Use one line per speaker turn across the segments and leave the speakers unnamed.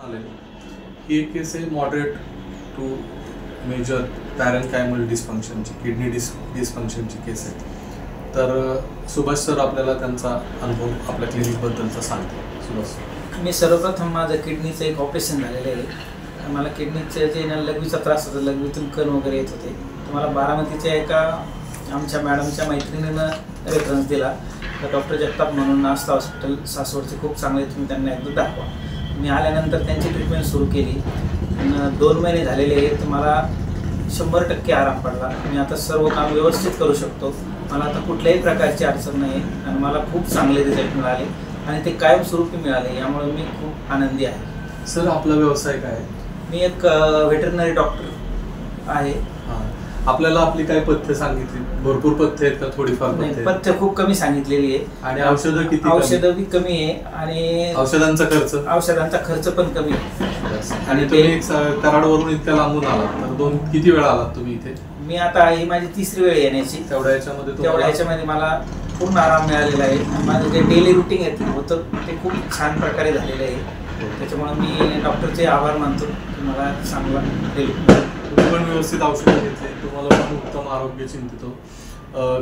ही एक केस आहे moderate to major पॅरेन्कायमल डिस्फंक्शनची, kidney डिस्फंक्शनची केस आहे. तर सुभाष सर आपल्याला त्यांचा अनुभव आपल्या क्लिनिकबद्दलचा सांगतो. सुभाष सर.
मी सर्वप्रथम माझं किडनीचं एक ऑपरेशन झालेलं आहे. मला किडनीचे जे लघवीचा त्रास होता, लघवीतून कण वगैरे येत होते. तर मला बारामतीच्या एका आमच्या मॅडमच्या मैत्रिणीनं रेफरन्स दिला. तर डॉक्टर जगताप म्हणून आस्था हॉस्पिटल सासवडचे खूप चांगले, तुम्ही त्यांना एकदा दाखवा. मी आल्यानंतर त्यांची ट्रीटमेंट सुरू केली. 2 महिने झालेले आहेत. तर मला 100% आराम पडला. मी आता सर्व काम व्यवस्थित करू शकतो. मला आता कुठल्याही प्रकारची अडचण नाही आहे आणि मला खूप चांगले रिझल्ट मिळाले आणि ते कायमस्वरूपी मिळाले. यामुळे मी खूप आनंदी आहे.
सर आपला व्यवसाय काय आहे?
मी एक व्हेटरनरी डॉक्टर आहे.
आपल्याला आपली काय पथ्य सांगितली? भरपूर पथ्य आहेत का थोडीफार?
पथ्य खूप कमी सांगितलेली आहे.
आणि औषधं किती?
औषधं बी कमी आहे आणि औषधांचा खर्च पण कमी आहे.
आणि तुम्ही कराडवरून इतक्या लांबून आलात, तर किती वेळा आलात तुम्ही इथे?
मी आता ही माझी 3री वेळ येण्याची.
तेवढ्या याच्यामध्ये
मला पूर्ण आराम मिळालेला आहे. माझं जे डेली रुटीन आहे होतं ते खूप छान प्रकारे झालेलं आहे. त्याच्यामुळे मी डॉक्टरचे आभार मानतो की मला चांगला
तुम्ही पण व्यवस्थित औषधं घेतले, तुम्हाला पण उत्तम आरोग्य चिंतितो.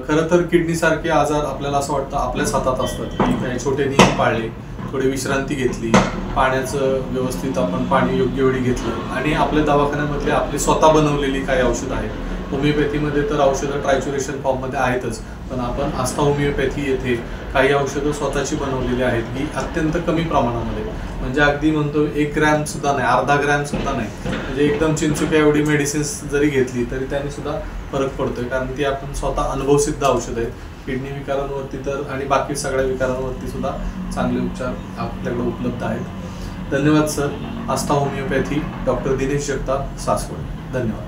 खरं तर किडनीसारखे आजार आपल्याला असं वाटतं आपल्याच हातात असतात की काही छोटे नियम पाळले, थोडी विश्रांती घेतली, पाण्याचं व्यवस्थित आपण पाणी योग्य वेळी घेतलं आणि आपल्या दवाखान्यामधले आपली स्वतः बनवलेली काही औषधं आहेत. होमिओपॅथीमध्ये तर औषधं ट्रायच्युरेशन फॉर्ममध्ये आहेतच, पण आपण आस्था होमिओपॅथी येथे काही औषधं स्वतःची बनवलेली आहेत की अत्यंत कमी प्रमाणामध्ये, म्हणजे अगदी म्हणतो 1 ग्रॅम सुद्धा नाही, अर्धा ग्रॅम सुद्धा नाही, म्हणजे एकदम चिंचुक्या एवढी मेडिसिन्स जरी घेतली तरी त्याने सुद्धा फरक पडतोय. कारण ती आपण स्वतः अनुभवसिद्ध औषधं आहेत. किडनी विकारांवरती तर आणि बाकी सगळ्या विकारांवरती सुद्धा चांगले उपचार आपल्याकडे उपलब्ध आहेत. धन्यवाद सर. आस्था होमिओपॅथी, डॉक्टर दिनेश जगताप, सासवड. धन्यवाद.